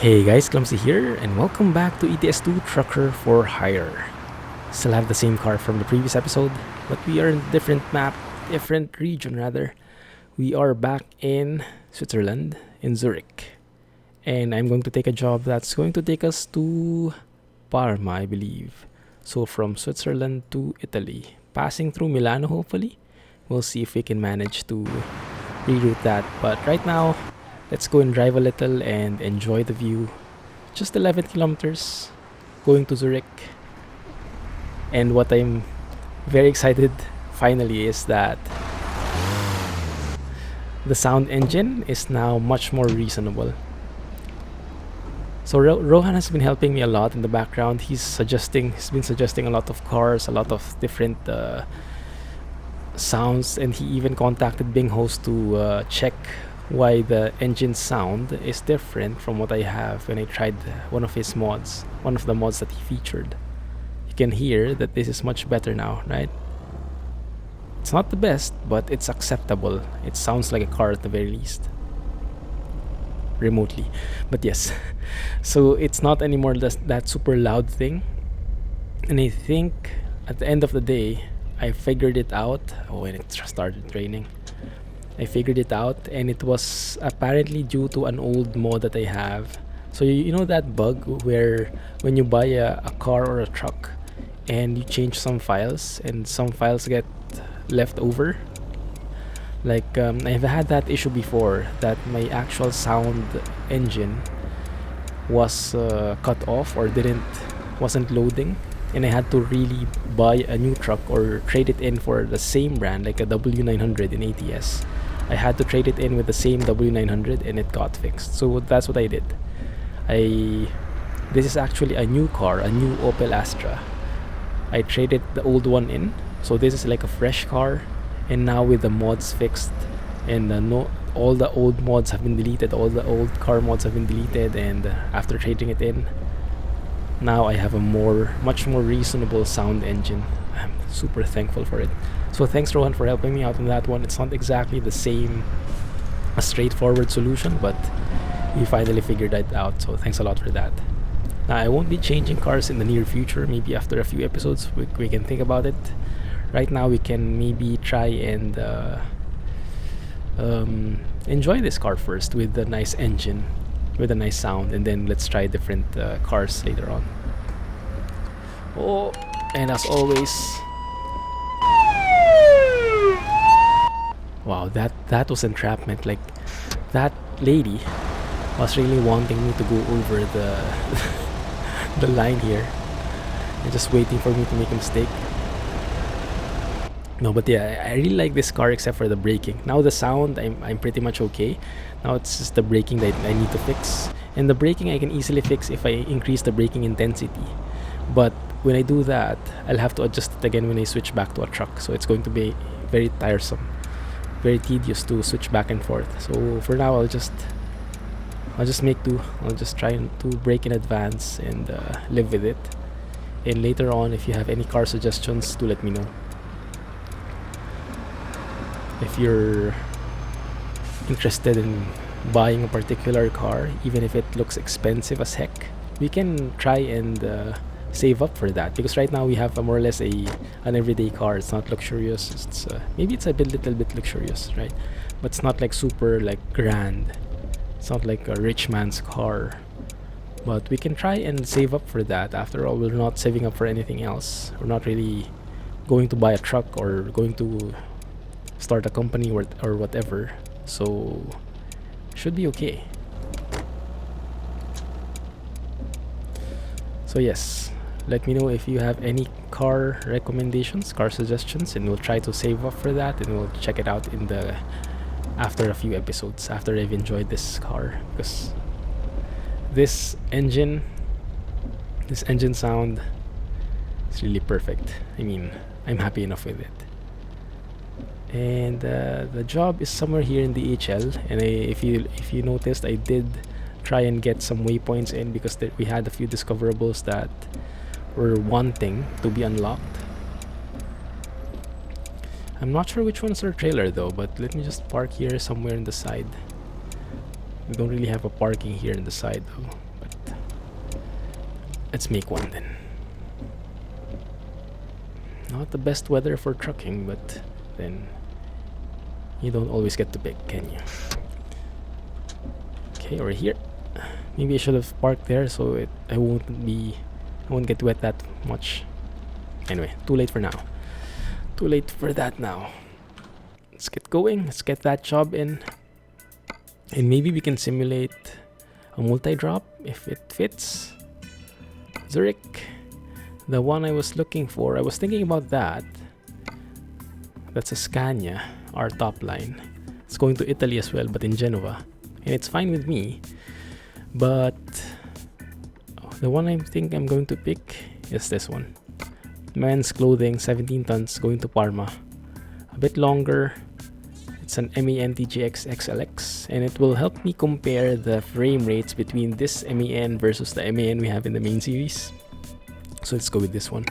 Hey guys, Clumsy here, and welcome back to ETS2 Trucker for Hire. Still have the same car from the previous episode, but we are in a different map, different region rather. We are back in Switzerland, in Zurich. And I'm going to take a job that's going to take us to Parma, I believe. So from Switzerland to Italy, passing through Milano hopefully. We'll see if we can manage to reroute that. But right now, let's go and drive a little and enjoy the view. Just 11 kilometers going to Zurich. And what I'm very excited finally is that the sound engine is now much more reasonable. So Rohan has been helping me a lot in the background. He's been suggesting a lot of cars, a lot of different sounds, and he even contacted Bing Host to check why the engine sound is different from what I have when I tried one of his mods, one of the mods that he featured. You can hear that this is much better now, right? It's not the best, but it's acceptable. It sounds like a car at the very least. Remotely. But yes. So it's not anymore that super loud thing. And I think at the end of the day, I figured it out. Oh, when it started raining. I figured it out, and it was apparently due to an old mod that I have. So you know that bug where when you buy a car or a truck and you change some files and some files get left over? Like I've had that issue before, that my actual sound engine was cut off or wasn't loading, and I had to really buy a new truck or trade it in for the same brand, like a W900 in ATS. I had to trade it in with the same W900 and it got fixed. So that's what I did. This is actually a new car, a new Opel Astra. I traded the old one in, so this is like a fresh car, and now with the mods fixed and all the old mods have been deleted, all the old car mods have been deleted, and after trading it in, now I have a much more reasonable sound engine. I'm super thankful for it. So thanks Rohan for helping me out on that one. It's not exactly the same, a straightforward solution, but we finally figured it out, so thanks a lot for that. Now I won't be changing cars in the near future. Maybe after a few episodes we can think about it. Right now we can maybe try and enjoy this car first with a nice engine, with a nice sound, and then let's try different cars later on. Oh, and as always, wow, that was entrapment. Like, that lady was really wanting me to go over the the line here and just waiting for me to make a mistake. No, but yeah, I really like this car except for the braking. Now the sound, I'm pretty much okay. Now it's just the braking that I need to fix. And the braking I can easily fix if I increase the braking intensity. But when I do that, I'll have to adjust it again when I switch back to a truck. So it's going to be very tiresome, very tedious to switch back and forth. So for now, I'll just make do. I'll just try to brake in advance and live with it. And later on, if you have any car suggestions, do let me know. If you're interested in buying a particular car, even if it looks expensive as heck, we can try and save up for that, because right now we have more or less an everyday car. It's not luxurious. It's maybe it's a little bit luxurious, right? But it's not like super like grand. It's not like a rich man's car. But we can try and save up for that. After all, we're not saving up for anything else. We're not really going to buy a truck or going to start a company or whatever. So should be okay. So yes, let me know if you have any car recommendations, car suggestions, and we'll try to save up for that, and we'll check it out after a few episodes, after I've enjoyed this car, because this engine sound is really perfect. I mean, I'm happy enough with it. And the job is somewhere here in the HL, and if you noticed, I did try and get some waypoints in, because we had a few discoverables that were wanting to be unlocked. I'm not sure which one's our trailer though, but let me just park here somewhere in the side. We don't really have a parking here in the side though. Let's make one then. Not the best weather for trucking, but then you don't always get to pick, can you? Okay, we're here. Maybe I should have parked there so I won't get wet that much. Anyway, too late for now. Too late for that now. Let's get going. Let's get that job in. And maybe we can simulate a multi-drop if it fits. Zurich. The one I was looking for. I was thinking about that. That's a Scania, our top line. It's going to Italy as well, but in Genova. And it's fine with me. But the one I think I'm going to pick is this one. Men's clothing, 17 tons, going to Parma. A bit longer. It's an MAN TGX XLX, and it will help me compare the frame rates between this MAN versus the MAN we have in the main series. So let's go with this one.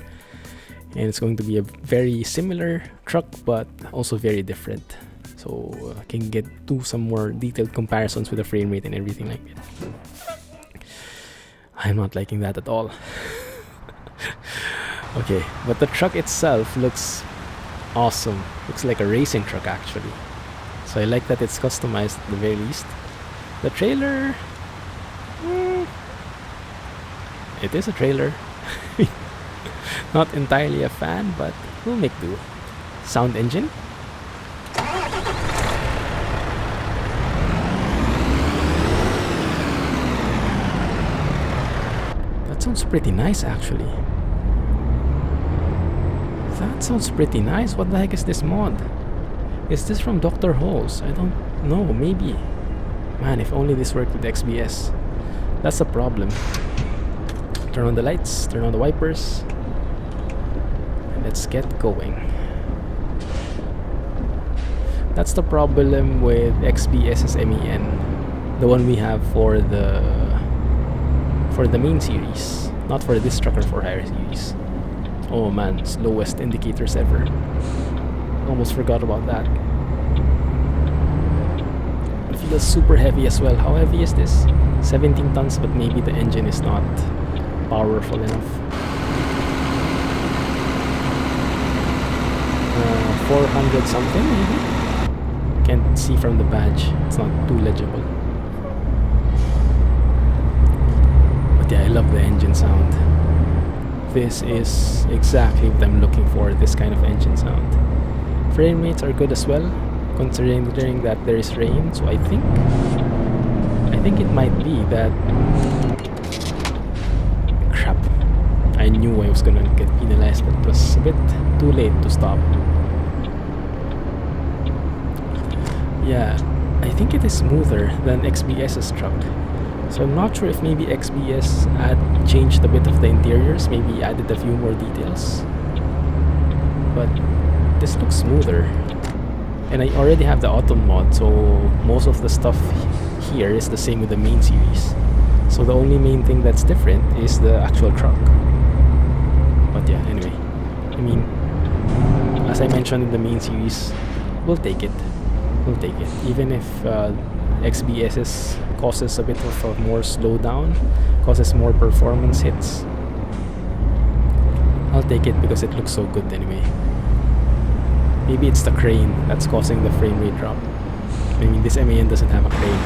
And it's going to be a very similar truck, but also very different. So I can do some more detailed comparisons with the frame rate and everything like that. I'm not liking that at all. Okay, but the truck itself looks awesome. Looks like a racing truck actually. So I like that it's customized at the very least. The trailer... it is a trailer. Not entirely a fan, but we'll make do. Sound engine. That sounds pretty nice actually. That sounds pretty nice. What the heck is this mod? Is this from Dr. Holes? I don't know. Maybe. Man, if only this worked with XBS. That's the problem. Turn on the lights. Turn on the wipers. And let's get going. That's the problem with XBS's MEN. The one we have for the main series. Not for this trucker for hire series. Oh man, slowest indicators ever. Almost forgot about that. It feels super heavy as well. How heavy is this? 17 tons, but maybe the engine is not powerful enough. 400 something maybe? Can't see from the badge. It's not too legible. But yeah, I love the engine sound. This is exactly what I'm looking for, this kind of engine sound. Frame rates are good as well, considering that there is rain. So I think it might be that... Crap. I knew I was gonna get penalized, but it was a bit too late to stop. Yeah, I think it is smoother than XBS's truck. So I'm not sure if maybe XBS changed a bit of the interiors, maybe added a few more details. But this looks smoother. And I already have the autumn mod, so most of the stuff here is the same with the main series. So the only main thing that's different is the actual truck. But yeah, anyway. I mean, as I mentioned in the main series, we'll take it. We'll take it. Even if XBS's causes a bit of a more slowdown, causes more performance hits, I'll take it because it looks so good anyway. Maybe it's the crane that's causing the frame rate drop. I mean, this MAN doesn't have a crane.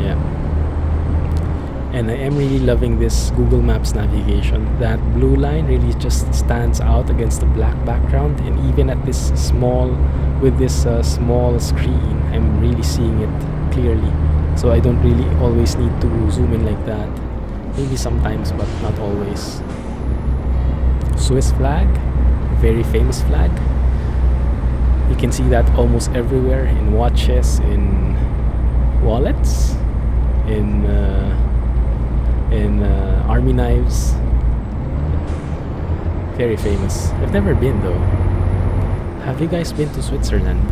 Yeah. And I am really loving this Google Maps navigation. That blue line really just stands out against the black background, and even at this small screen, I'm really seeing it clearly. So I don't really always need to zoom in like that. Maybe sometimes, but not always. Swiss flag, very famous flag. You can see that almost everywhere, in watches, in wallets, in army knives. Very famous. I've never been though. Have you guys been to Switzerland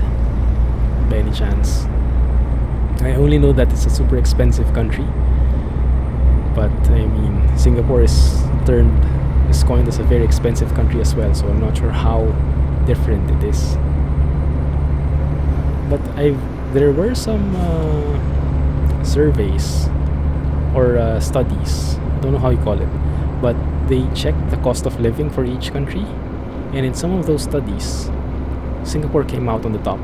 by any chance? I only know that it's a super expensive country, but I mean, Singapore is coined as a very expensive country as well, so I'm not sure how different it is. But there were some surveys or studies. I don't know how you call it, but they checked the cost of living for each country, and in some of those studies, Singapore came out on the top,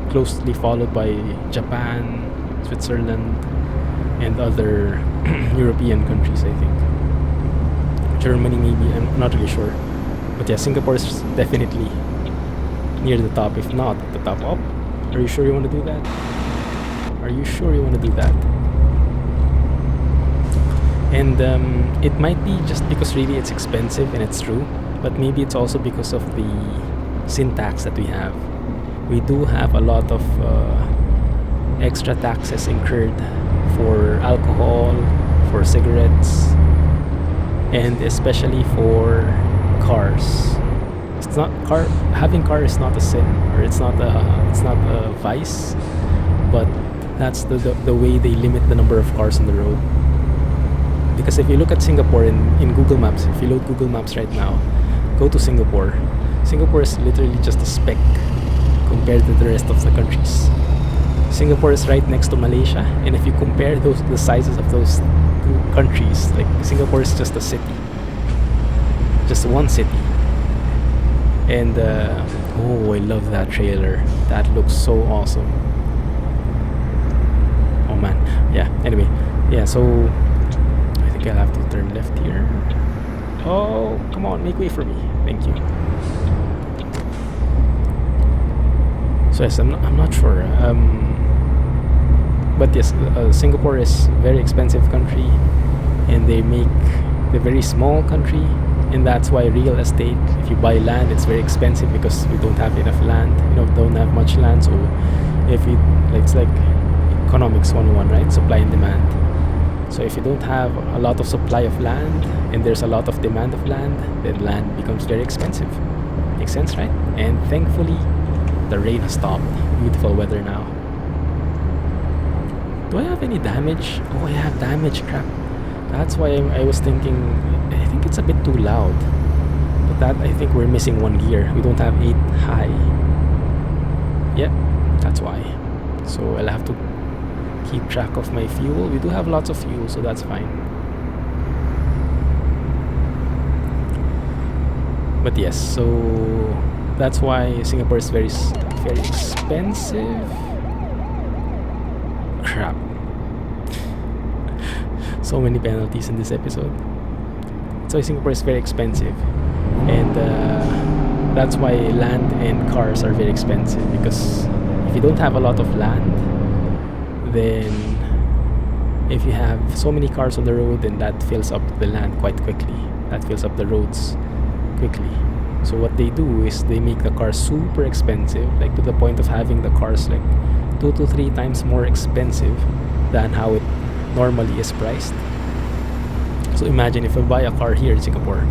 closely followed by Japan, Switzerland, and other European countries, I think. Germany, maybe, I'm not really sure. But yeah, Singapore is definitely near the top, if not at the top. Oh, are you sure you want to do that? Are you sure you want to do that? And it might be just because really it's expensive, and it's true, but maybe it's also because of the sin tax that we have. We do have a lot of extra taxes incurred for alcohol, for cigarettes, and especially for cars. It's not having car is not a sin, or it's not a vice, but that's the way they limit the number of cars on the road. Because if you look at Singapore in Google Maps, if you load Google Maps right now, go to Singapore. Singapore is literally just a speck compared to the rest of the countries. Singapore is right next to Malaysia, and if you compare the sizes of those two countries, like Singapore is just a city, just one city. And oh, I love that trailer. That looks so awesome. Oh man, yeah. Anyway, yeah. So I think I'll have to turn left here. Oh, come on, make way for me. Thank you. So yes, I'm not sure. But yes, Singapore is a very expensive country, and they make the very small country, and that's why real estate, if you buy land, it's very expensive because we don't have enough land. Don't have much land. So if you it's like economics 101, right? Supply and demand. So if you don't have a lot of supply of land and there's a lot of demand of land, then land becomes very expensive. Makes sense, right? And thankfully, the rain has stopped. Beautiful weather now. Do I have any damage? Oh, I have damage. Crap. That's why I was thinking, I think it's a bit too loud. But that, I think we're missing one gear. We don't have 8 high. Yeah, that's why. So I'll have to keep track of my fuel. We do have lots of fuel, so that's fine. But yes, so that's why Singapore is very expensive. Crap. So many penalties in this episode. So Singapore is very expensive, and that's why land and cars are very expensive, because if you don't have a lot of land, then if you have so many cars on the road, then that fills up the land quite quickly. That fills up the roads quickly. So what they do is they make the cars super expensive, like to the point of having the cars like 2 to 3 times more expensive than how it normally is priced. So imagine if you buy a car here in Singapore,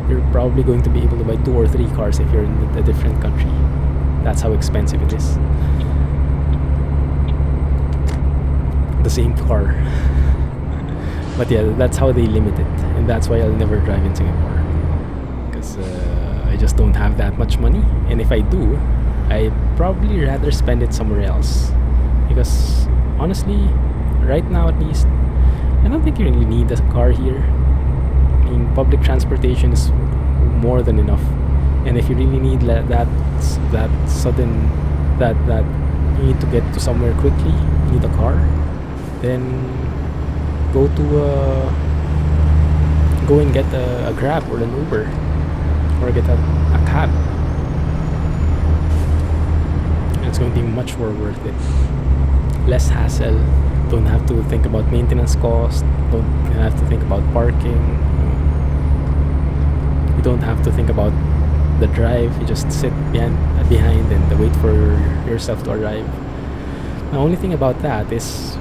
you're probably going to be able to buy 2 or 3 cars if you're in a different country. That's how expensive it is. The same car. But yeah, that's how they limit it, and that's why I'll never drive in Singapore, because I just don't have that much money, and if I do, I'd probably rather spend it somewhere else, because honestly, right now at least, I don't think you really need a car here. I mean, public transportation is more than enough, and if you really need that you need to get to somewhere quickly, you need a car, then go and get a Grab or an Uber, or get a cab. It's going to be much more worth it. Less hassle. Don't have to think about maintenance cost. Don't have to think about parking. You don't have to think about the drive. You just sit behind and wait for yourself to arrive. The only thing about that is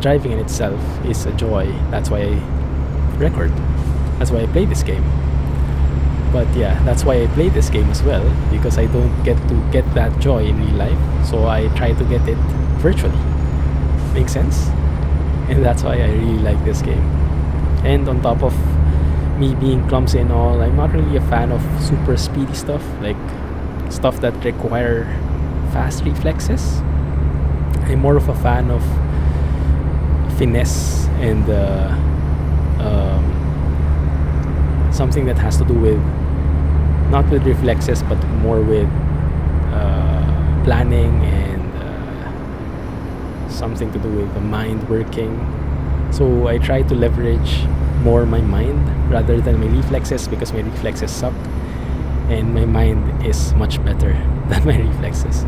driving in itself is a joy. That's why I record. That's why I play this game. But yeah, that's why I play this game as well, because I don't get to get that joy in real life, so I try to get it virtually. Make sense? And that's why I really like this game. And on top of me being clumsy and all, I'm not really a fan of super speedy stuff, like stuff that require fast reflexes. I'm more of a fan of finesse and something that has to do with not with reflexes but more with planning and something to do with the mind working. So I try to leverage more my mind rather than my reflexes, because my reflexes suck and my mind is much better than my reflexes.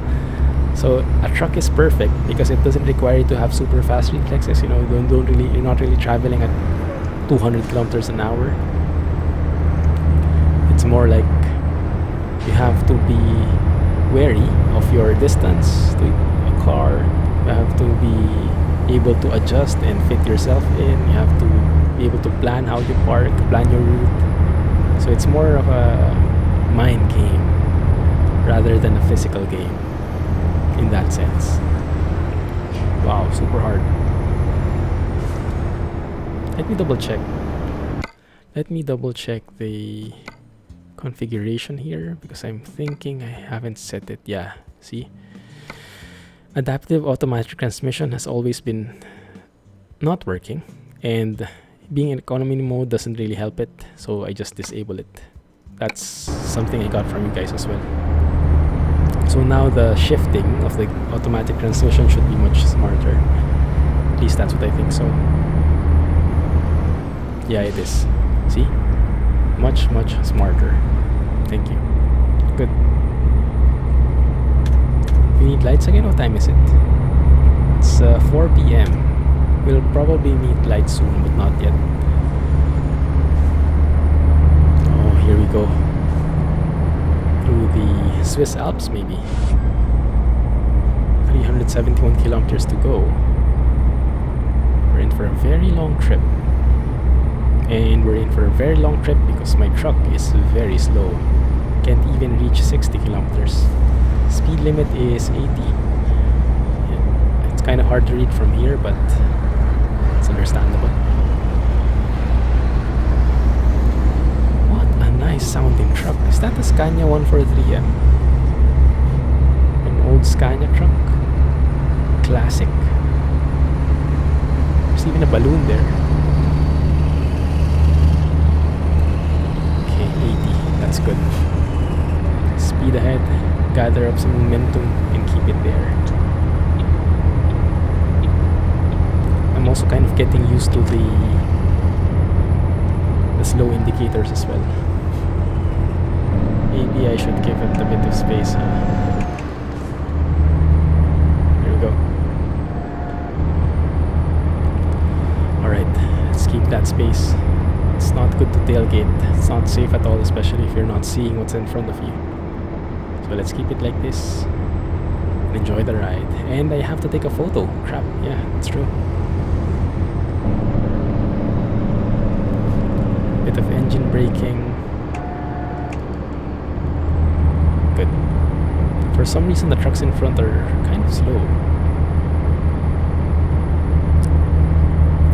So a truck is perfect because it doesn't require you to have super fast reflexes. You're not really traveling at 200 kilometers an hour. It's more like you have to be wary of your distance to a car. You have to be able to adjust and fit yourself in. You have to be able to plan how you park, plan your route. So it's more of a mind game rather than a physical game in that sense. Wow, super hard. Let me double check the configuration here, because I'm thinking I haven't set it. Yeah, see, adaptive automatic transmission has always been not working, and being in economy mode doesn't really help it, so I just disable it. That's something I got from you guys as well. So now the shifting of the automatic transmission should be much smarter. At least that's what I think so. Yeah, it is. See? Much smarter. Thank you. Good. We need lights again? What time is it? It's 4 p.m. We'll probably need lights soon, but not yet. Oh, here we go. Through the Swiss Alps, maybe. 371 kilometers to go. We're in for a very long trip. And we're in for a very long trip because my truck is very slow. Can't even reach 60 kilometers. Speed limit is 80. Yeah, it's kind of hard to read from here, but it's understandable. What a nice sounding truck. Is that a Scania 143M? An old Scania truck? Classic. There's even a balloon there. Okay, 80. That's good. Speed ahead, gather up some momentum, and keep it there. I'm also kind of getting used to the slow indicators as well. Maybe I should give it a bit of space. There we go. Alright, let's keep that space. It's not good to tailgate. It's not safe at all, especially if you're not seeing what's in front of you. So let's keep it like this and enjoy the ride. And I have to take a photo. Crap, yeah, that's true. Bit of engine braking. Good. For some reason the trucks in front are kind of slow.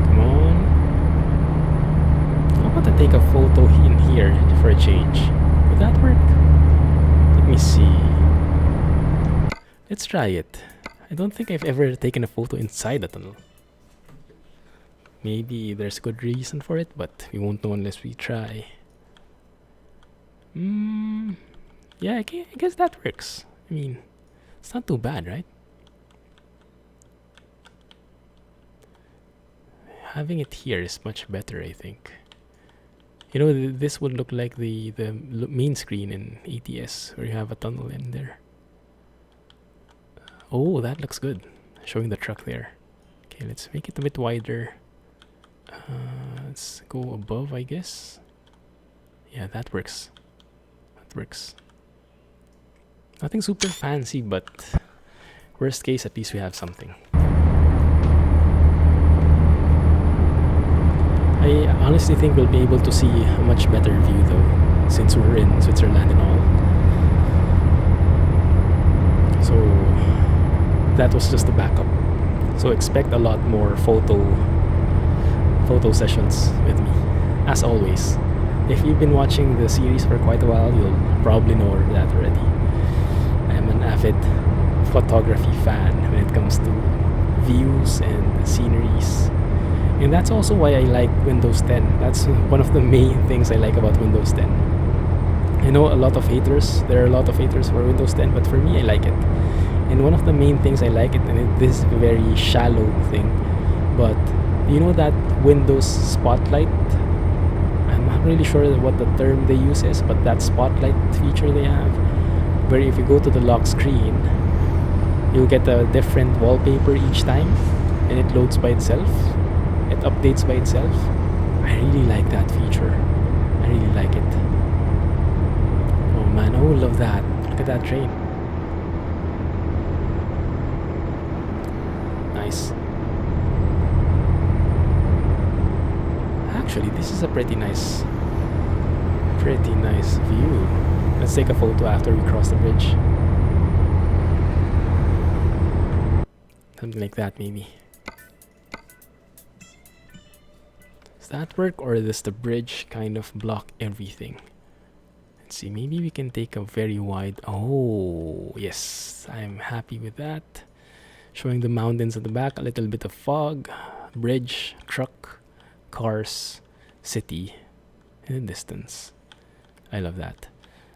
Come on. How about I take a photo in here for a change? Would that work? Let me see. Let's try it. I don't think I've ever taken a photo inside the tunnel. Maybe there's good reason for it, but we won't know unless we try. Yeah, I guess that works. I mean, it's not too bad, right? Having it here is much better, I think. You know, this would look like the main screen in ETS, where you have a tunnel in there. Oh, that looks good. Showing the truck there. Okay, let's make it a bit wider. Let's go above, I guess. Yeah, that works. That works. Nothing super fancy, but worst case, at least we have something. I honestly think we'll be able to see a much better view though, since we're in Switzerland and all. So that was just the backup. So expect a lot more photo sessions with me, as always. If you've been watching the series for quite a while, you'll probably know that already. I'm an avid photography fan when it comes to views and sceneries. And that's also why I like Windows 10. That's one of the main things I like about Windows 10. I know a lot of haters, there are a lot of haters for Windows 10, but for me I like it. And one of the main things I like it, and this is a very shallow thing, but you know that Windows Spotlight? I'm not really sure what the term they use is, but that Spotlight feature they have, where if you go to the lock screen, you'll get a different wallpaper each time, and it loads by itself. It updates by itself. I really like that feature. I really like it. Oh man, I would love that. Look at that train. Nice. Actually, this is a pretty nice view. Let's take a photo after we cross the bridge. Something like that, maybe. Does that work, or does the bridge kind of block everything? Let's see, maybe we can take a very wide... Oh, yes, I'm happy with that. Showing the mountains at the back, a little bit of fog, bridge, truck, cars, city in the distance. I love that.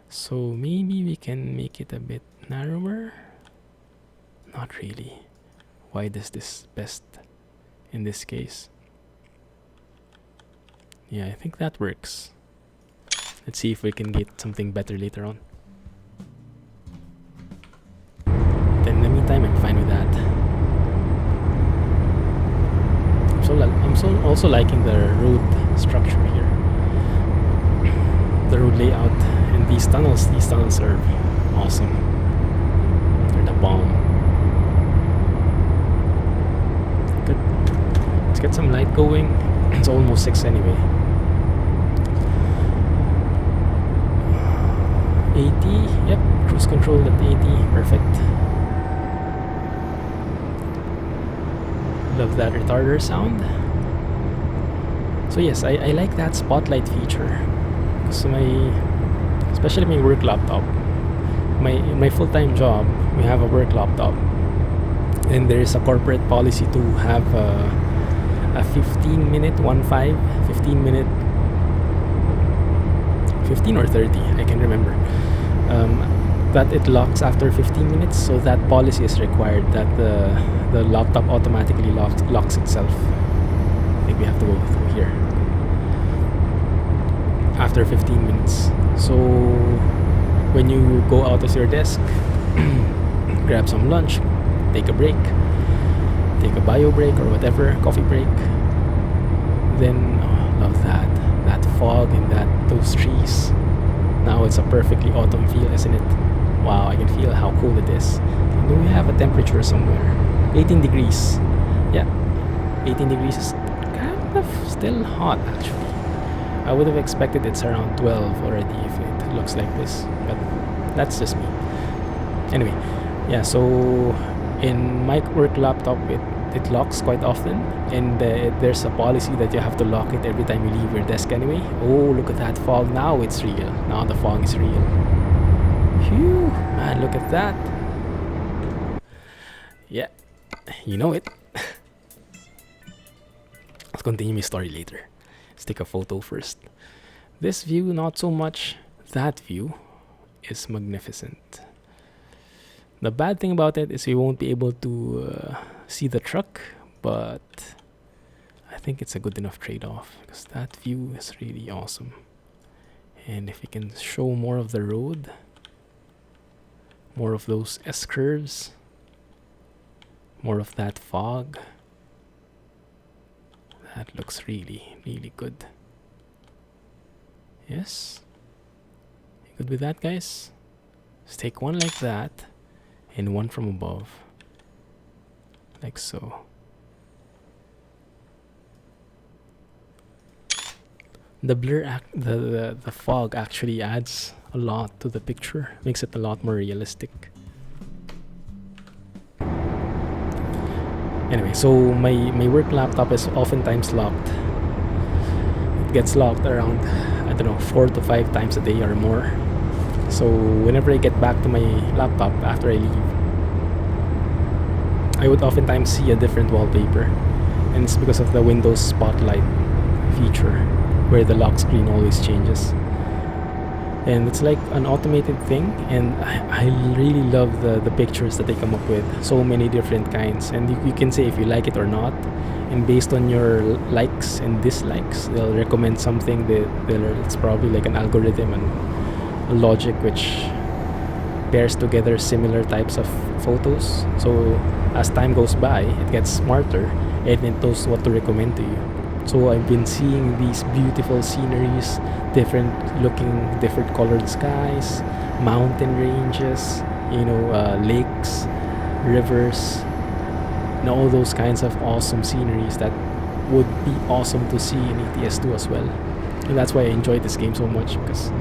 So maybe we can make it a bit narrower. Not really. Wide is this best in this case? Yeah, I think that works. Let's see if we can get something better later on. But in the meantime, I'm fine with that. I'm also liking the road structure here. The road layout and these tunnels are awesome. They're the bomb. Good. Let's get some light going. It's almost 6 anyway. 80, yep, cruise control at 80, perfect. Love that retarder sound. So yes, I like that spotlight feature. Because especially my work laptop, my full-time job, we have a work laptop. And there is a corporate policy to have a 15 minute 15 or 30, I can remember, that it locks after 15 minutes. So that policy is required, that the laptop automatically locks itself. I think we have to go through here after 15 minutes. So when you go out of your desk, grab some lunch, take a break, take a bio break or whatever, coffee break, then love that fog and those trees. Now it's a perfectly autumn feel, isn't it? Wow, I can feel how cool it is. Do we have a temperature somewhere? 18 degrees. Yeah, 18 degrees is kind of still hot actually. I would have expected it's around 12 already if it looks like this, but that's just me. Anyway, yeah, so in my work laptop it locks quite often, and there's a policy that you have to lock it every time you leave your desk anyway. Oh, look at that fog. Now it's real. Now the fog is real. Phew, man, look at that. Yeah, you know it. I'll continue my story later. Let's take a photo first. This view, not so much. That view is magnificent. The bad thing about it is we won't be able to see the truck, but I think it's a good enough trade-off because that view is really awesome. And if we can show more of the road, more of those S-curves, more of that fog, that looks really, really good. Yes? You good with that, guys? Let's take one like that and one from above, like so. The blur, the fog actually adds a lot to the picture, makes it a lot more realistic. Anyway, so my work laptop is oftentimes locked. It gets locked around, I don't know, 4 to 5 times a day or more. So whenever I get back to my laptop after I leave, I would oftentimes see a different wallpaper. and it's because of the Windows Spotlight feature, where the lock screen always changes. And it's like an automated thing, and I really love the pictures that they come up with. So many different kinds, and you can say if you like it or not, and based on your likes and dislikes, they'll recommend something. It's probably like an algorithm and a logic which pairs together similar types of photos. So as time goes by, it gets smarter and it knows what to recommend to you. So I've been seeing these beautiful sceneries, different colored skies, mountain ranges, lakes, rivers, and all those kinds of awesome sceneries that would be awesome to see in ETS2 as well. And that's why I enjoy this game so much, because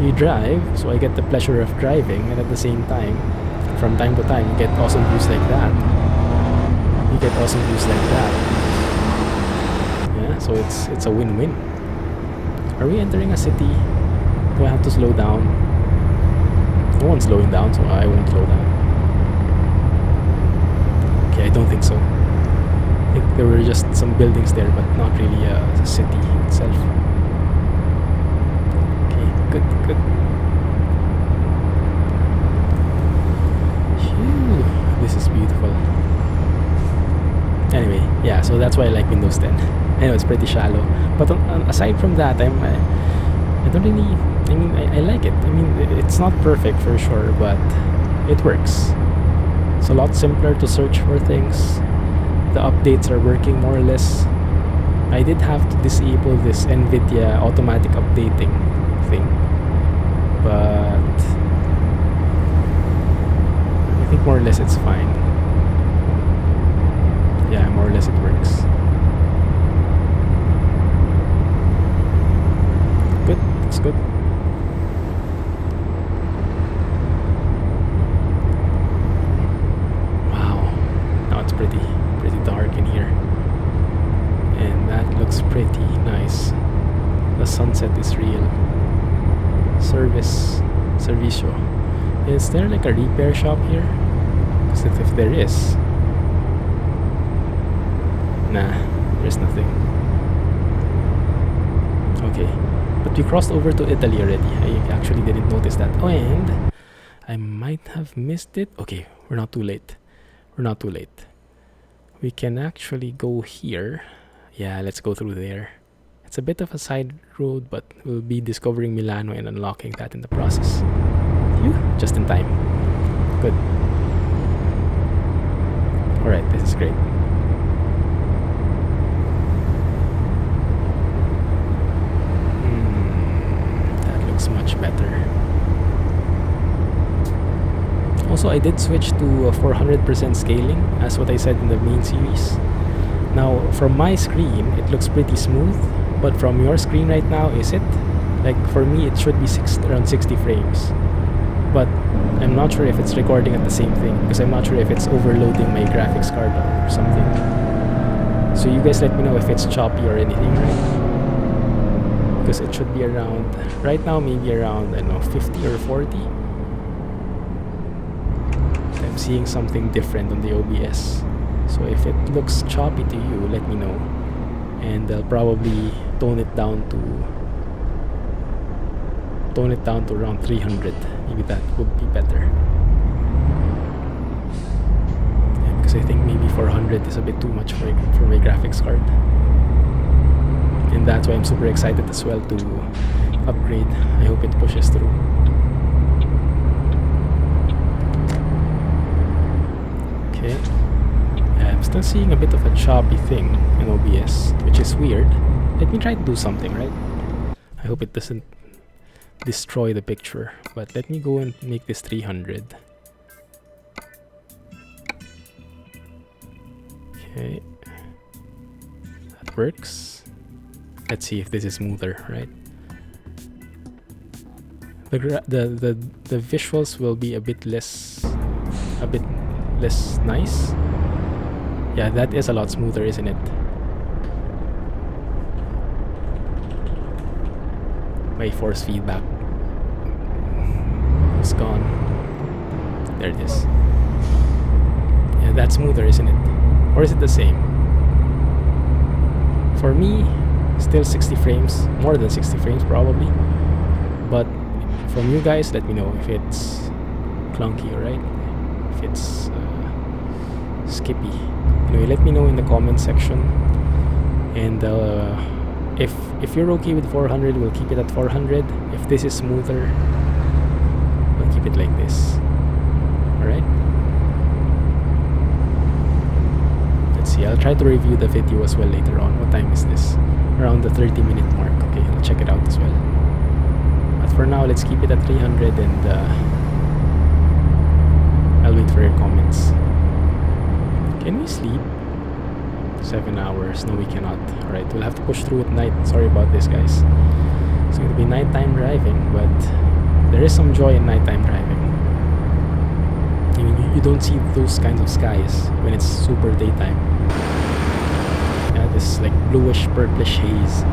you drive, so I get the pleasure of driving, and at the same time, from time to time, you get awesome views like that. Yeah, so it's a win-win. Are we entering a city? Do I have to slow down? No one's slowing down, so I won't slow down. Okay, I don't think so. I think there were just some buildings there, but not really a city itself. Okay, good. Phew, this is beautiful. Anyway, yeah, so that's why I like Windows 10. I know it's pretty shallow, but aside from that, I don't really. I mean, I like it. I mean, it's not perfect for sure, but it works. It's a lot simpler to search for things. The updates are working more or less. I did have to disable this NVIDIA automatic updating thing, but I think more or less it's fine. Yeah, more or less it works. Good, it's good. Wow, now it's pretty dark in here, and that looks pretty nice. The sunset is real. Servicio. Is there like a repair shop here? Because if there is, nah, there's nothing. Okay, but we crossed over to Italy already. I actually didn't notice that. Oh, and I might have missed it. Okay, we're not too late. We can actually go here. Yeah, let's go through there. It's a bit of a side road, but we'll be discovering Milano and unlocking that in the process. Phew, just in time. Good. Alright, this is great. That looks much better. Also, I did switch to 400% scaling, as what I said in the main series. Now, from my screen, it looks pretty smooth, but from your screen right now, is it? Like, for me, it should be around 60 frames. But I'm not sure if it's recording at the same thing, because I'm not sure if it's overloading my graphics card or something. So you guys let me know if it's choppy or anything, right? Because it should be around, right now, maybe around, I don't know, 50 or 40. I'm seeing something different on the OBS. So if it looks choppy to you, let me know, and I'll probably tone it down to around 300. Maybe that would be better. Yeah, because I think maybe 400 is a bit too much for my graphics card, and that's why I'm super excited as well to upgrade. I hope it pushes through. Okay. I'm still seeing a bit of a choppy thing in OBS, which is weird. Let me try to do something, right? I hope it doesn't destroy the picture, but let me go and make this 300. Okay, that works. Let's see if this is smoother, right? The visuals will be a bit less nice. Yeah, that is a lot smoother, isn't it? My force feedback is gone. There it is. Yeah, that's smoother, isn't it? Or is it the same? For me, still 60 frames, more than 60 frames probably. But from you guys, let me know if it's clunky, alright? If it's skippy. Anyway, let me know in the comment section. And if you're okay with 400, we'll keep it at 400. If this is smoother, we'll keep it like this. Alright? Let's see, I'll try to review the video as well later on. What time is this? Around the 30-minute mark. Okay, I'll check it out as well. But for now, let's keep it at 300 and I'll wait for your comments. Can we sleep? 7 hours. No, we cannot. Alright, we'll have to push through at night. Sorry about this, guys. It's going to be nighttime driving, but there is some joy in nighttime driving. I mean, you don't see those kinds of skies when it's super daytime. Yeah, this like bluish purplish haze.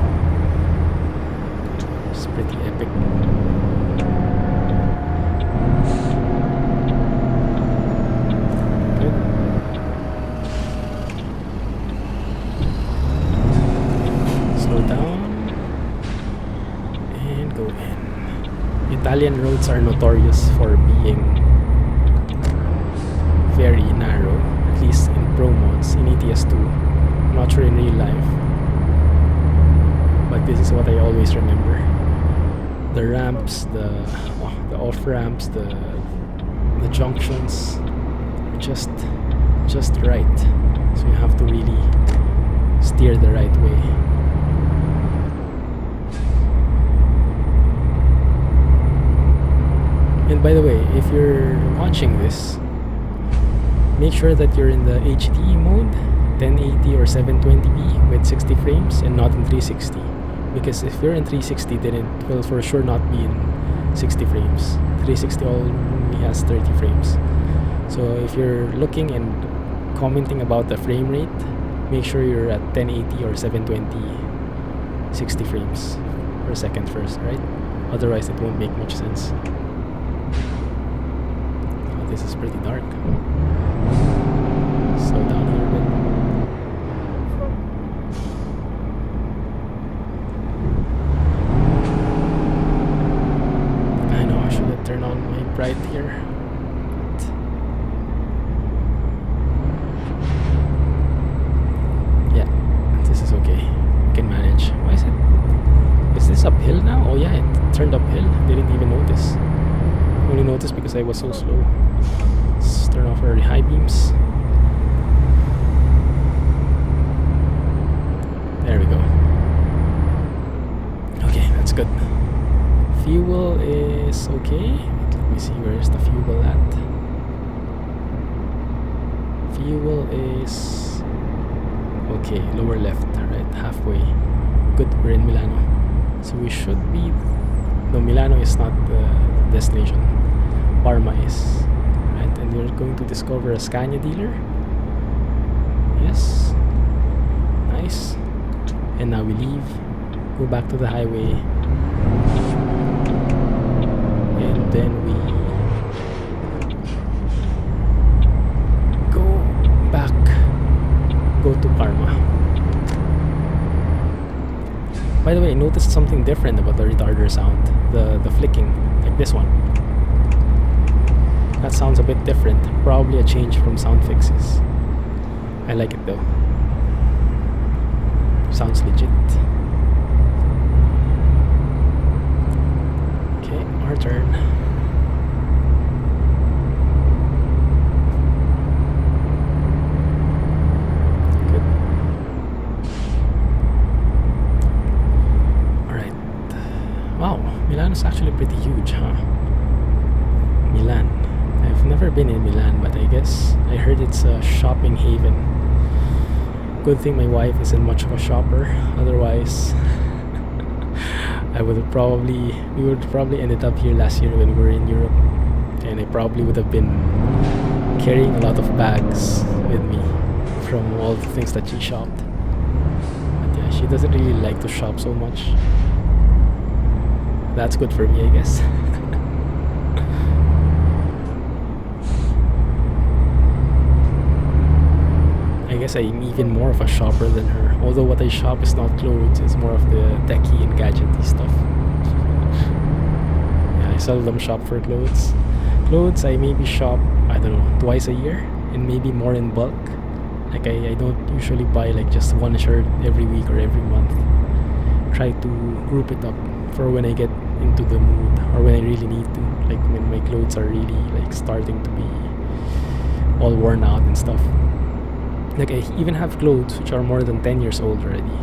It's pretty epic. Good. Slow down and go in. Italian roads are notorious for being very narrow, at least in ProMods, in ETS2. I'm not sure in real life, but this is what I always remember. The ramps, the off ramps, the junctions, just right. So you have to really steer the right way. And by the way, if you're watching this, make sure that you're in the HD mode, 1080 or 720p with 60 frames and not in 360. Because if you're in 360, then it will for sure not be in 60 frames. 360 only has 30 frames. So if you're looking and commenting about the frame rate, make sure you're at 1080 or 720 60 frames per second first, right? Otherwise it won't make much sense. Oh, this is pretty dark. Slow down here a bit. I know I should have turned on my bright here. Yeah, this is okay. We can manage. Why is it? Is this uphill now? Oh yeah, it turned uphill. Didn't even notice. Only noticed because I was so slow. Let's turn off early high beams. There we go. Okay, that's good. Fuel is okay. Let me see, where is the fuel at? Fuel is okay, lower left, right, halfway. Good, we're in Milano. So we should be... No, Milano is not the destination. Parma is. Right, and we're going to discover a Scania dealer. Yes. Nice. And now we leave, go back to the highway, and then we go back, go to Parma. By the way, I noticed something different about the retarder sound, the flicking, like this one. That sounds a bit different, probably a change from sound fixes. I like it though. Sounds legit. Okay, our turn. Good. Alright. Wow, Milan is actually pretty huge, huh? Milan. I've never been in Milan, but I guess I heard it's a shopping haven. Good thing my wife isn't much of a shopper, otherwise we would probably ended up here last year when we were in Europe, and I probably would have been carrying a lot of bags with me from all the things that she shopped. But yeah, she doesn't really like to shop so much. That's good for me, I guess. I guess I'm even more of a shopper than her. Although what I shop is not clothes, it's more of the techie and gadgety stuff. Yeah, I seldom shop for clothes. Clothes, I maybe shop, I don't know, twice a year, and maybe more in bulk. Like I don't usually buy like just one shirt every week or every month. Try to group it up for when I get into the mood or when I really need to. Like when my clothes are really like starting to be all worn out and stuff. Like I even have clothes which are more than 10 years old already,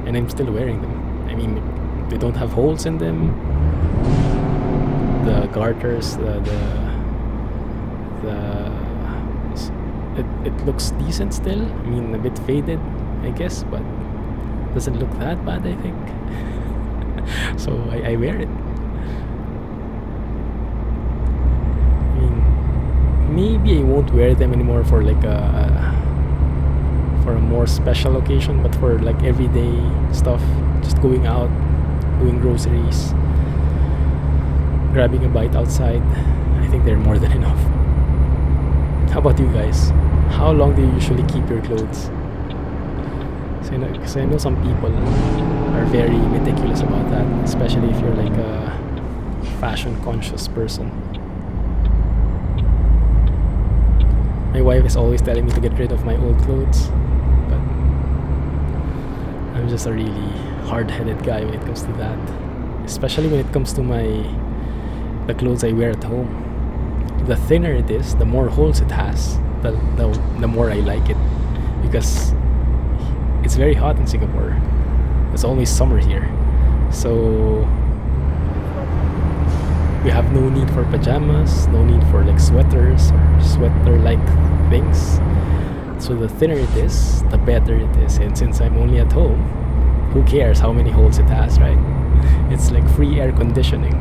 and I'm still wearing them. I mean, they don't have holes in them. The garters, it looks decent still. I mean, a bit faded, I guess, but doesn't look that bad, I think. So I wear it. I mean, maybe I won't wear them anymore for like a more special occasion, but for like everyday stuff, just going out, doing groceries, grabbing a bite outside, I think they're more than enough. How about you guys? How long do you usually keep your clothes? Because I know some people are very meticulous about that, especially if you're like a fashion conscious person. My wife is always telling me to get rid of my old clothes, but I'm just a really hard-headed guy when it comes to that, especially when it comes to the clothes I wear at home. The thinner it is, the more holes it has, the more I like it, because it's very hot in Singapore. It's always summer here, so we have no need for pajamas, no need for like sweaters or sweater-like things. So the thinner it is, the better it is. And since I'm only at home, who cares how many holes it has, right? It's like free air conditioning.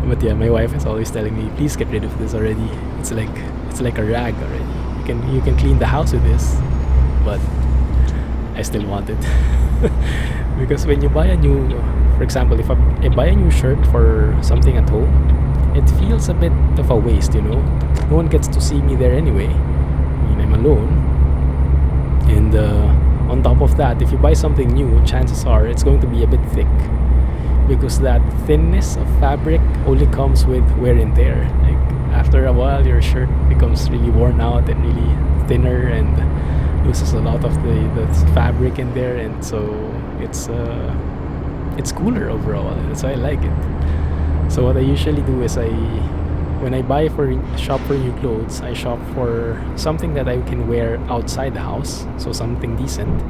But yeah, my wife is always telling me, please get rid of this already. It's like a rag already. You can clean the house with this, but I still want it. Because when you buy a new, for example, if I buy a new shirt for something at home, it feels a bit of a waste, you know. No one gets to see me there anyway. I mean, I'm alone. And on top of that, if you buy something new, chances are it's going to be a bit thick, because that thinness of fabric only comes with wear and tear. Like after a while, your shirt becomes really worn out and really thinner and loses a lot of the fabric in there, and so it's cooler overall. That's why I like it. So what I usually do is when I shop for new clothes, I shop for something that I can wear outside the house, so something decent,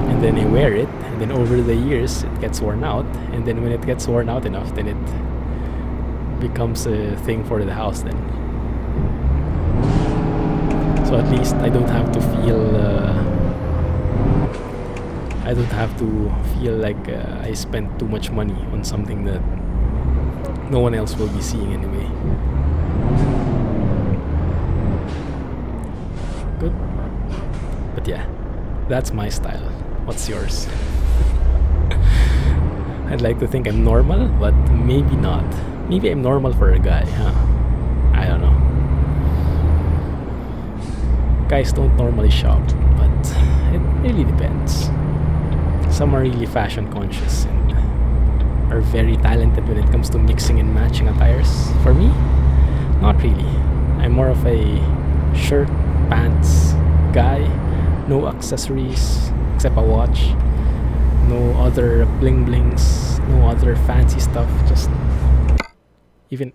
and then I wear it, and then over the years it gets worn out, and then when it gets worn out enough, then it becomes a thing for the house then. So at least I don't have to feel like I spent too much money on something that no one else will be seeing anyway. Good. But yeah, that's my style. What's yours? I'd like to think I'm normal, but maybe not. Maybe I'm normal for a guy, huh? I don't know. Guys don't normally shop, but it really depends. Some are really fashion conscious and are very talented when it comes to mixing and matching attires. For me, not really. I'm more of a shirt, pants guy, no accessories except a watch, no other bling blings, no other fancy stuff, just even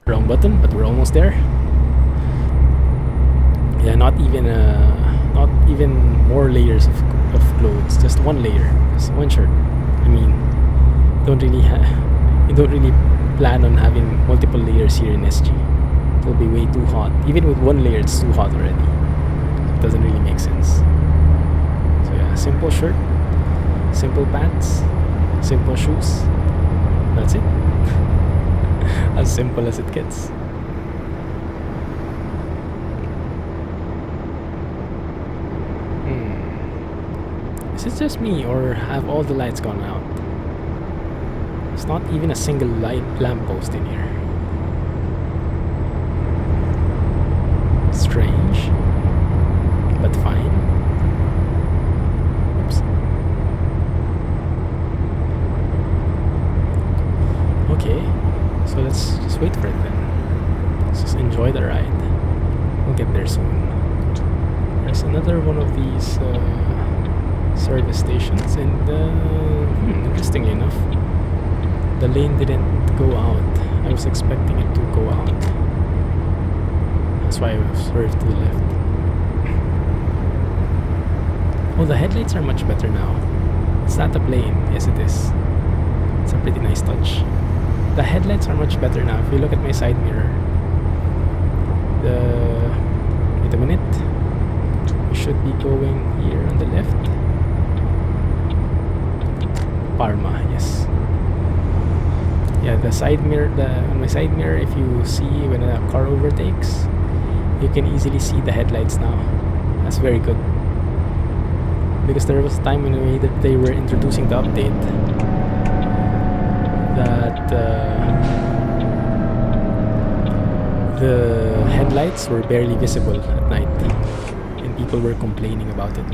wrong button, but we're almost there. Yeah, not even more layers of clothes, just one layer, just one shirt. I mean, you don't really plan on having multiple layers here in SG. It'll be way too hot. Even with one layer, it's too hot already. It doesn't really make sense. So yeah, simple shirt, simple pants, simple shoes. That's it. As simple as it gets. Is it just me, or have all the lights gone out? There's not even a single lamppost in here. It's just wait for it then. Let's just enjoy the ride. We'll get there soon. There's another one of these service stations, and interestingly enough, the lane didn't go out. I was expecting it to go out. That's why I swerved to the left. Oh, the headlights are much better now. It's not a plane. Yes, it is. It's a pretty nice touch. The headlights are much better now. If you look at my side mirror, wait a minute. We should be going here on the left. Parma, yes. Yeah, the side mirror, on my side mirror, if you see when a car overtakes, you can easily see the headlights now. That's very good. Because there was a time when they were introducing the update that the headlights were barely visible at night, and people were complaining about it.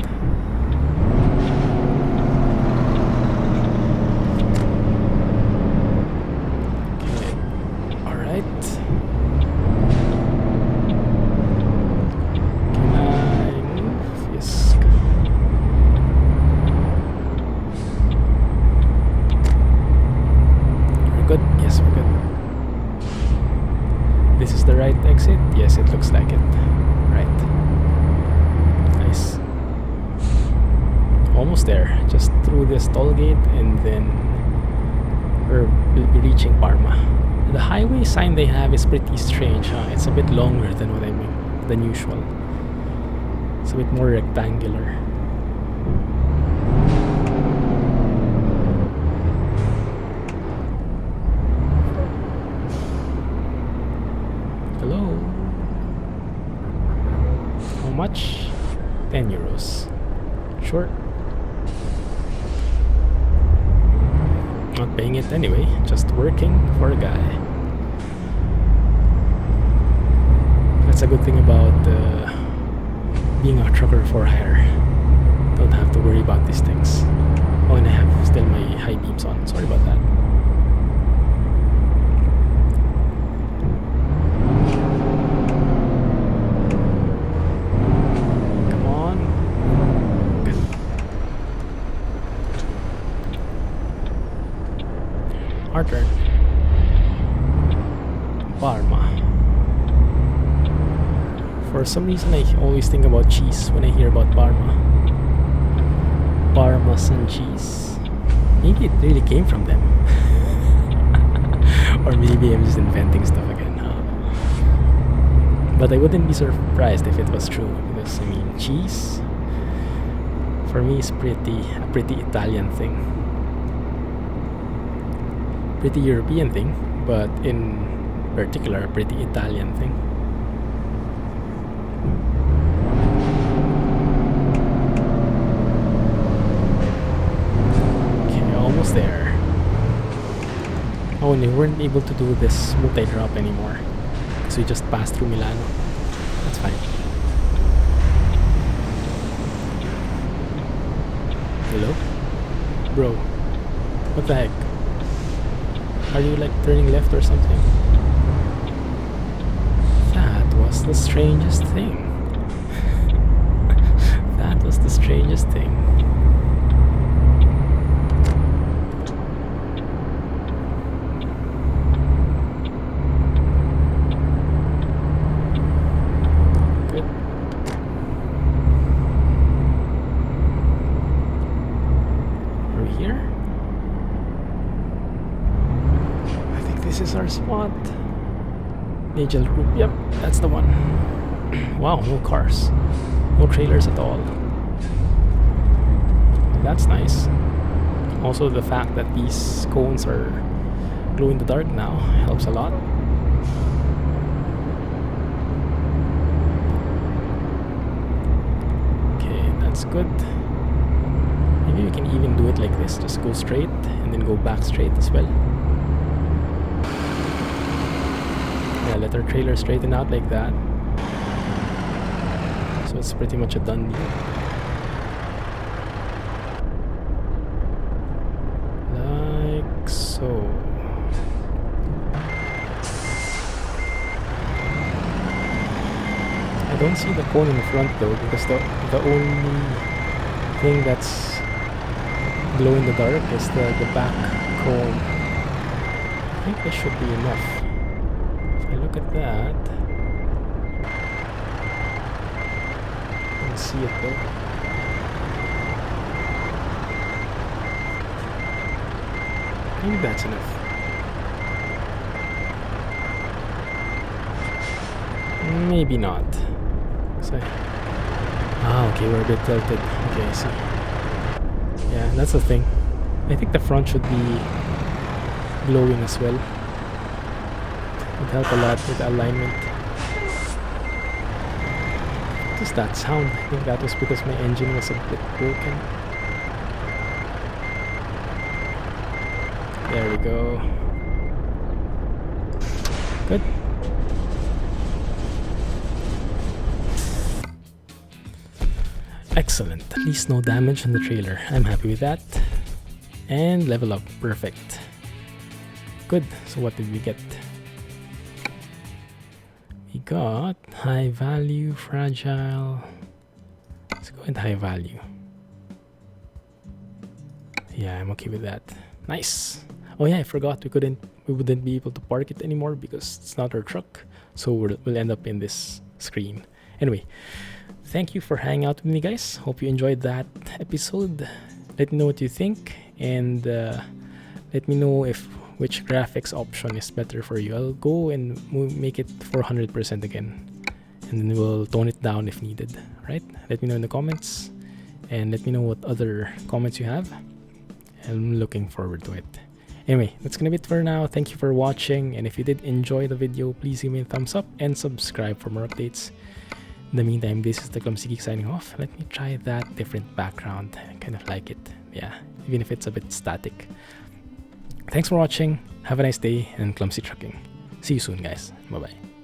Exit? Yes, it looks like it. Right. Nice. Almost there. Just through this toll gate, and then we'll be reaching Parma. The highway sign they have is pretty strange, huh? It's a bit longer than than usual. It's a bit more rectangular. Much? 10 euros. Sure. Not paying it anyway, just working for a guy. That's a good thing about being a trucker for hire. Don't have to worry about these things. Oh, and I have still my high beams on. Sorry about that. Our turn. Parma. For some reason, I always think about cheese when I hear about Parma. Parmesan cheese. Maybe it really came from them. Or maybe I'm just inventing stuff again, huh? But I wouldn't be surprised if it was true, because I mean, cheese for me is a pretty Italian thing. Pretty European thing, but in particular a pretty Italian thing. Okay, almost there. Oh, and we weren't able to do this multi-drop anymore because we just passed through Milan. That's fine. Hello? Bro, what the heck? Are you like turning left or something? That was the strangest thing. That was the strangest thing. Good. Are we here? This is our spot. Nagel Group. Yep, that's the one. Wow, no cars. No trailers at all. That's nice. Also, the fact that these cones are glow in the dark now helps a lot. Okay, that's good. Maybe we can even do it like this. Just go straight and then go back straight as well. Yeah, let our trailer straighten out like that. So it's pretty much a done deal. Like so. can see the cone in front though, because the only thing that's glow in the dark is the back cone. I think this should be enough. If I look at that, I can see it though. Maybe that's enough. Maybe not. So, okay, we're a bit tilted. Okay, I see. Yeah, that's the thing. I think the front should be glowing as well. Would help a lot with alignment. What does that sound? I think that was because my engine was a bit broken. There we go. Good. Excellent. At least no damage on the trailer. I'm happy with that. And level up. Perfect. Good. So what did we get? We got high value, fragile. Let's go with high value. Yeah, I'm okay with that. Nice. Oh yeah, I forgot we wouldn't be able to park it anymore because it's not our truck. So we'll end up in this screen. Anyway, thank you for hanging out with me, guys. Hope you enjoyed that episode. Let me know what you think, and let me know which graphics option is better for you. I'll go and make it 400% again, and then we'll tone it down if needed. Right? Let me know in the comments, and let me know what other comments you have. I'm looking forward to it. Anyway, that's gonna be it for now. Thank you for watching, and if you did enjoy the video, please give me a thumbs up and subscribe for more updates. In the meantime, this is the Clumsy Geek signing off. Let me try that different background. I kind of like it. Yeah, even if it's a bit static. Thanks for watching. Have a nice day, and Clumsy Trucking. See you soon, guys. Bye-bye.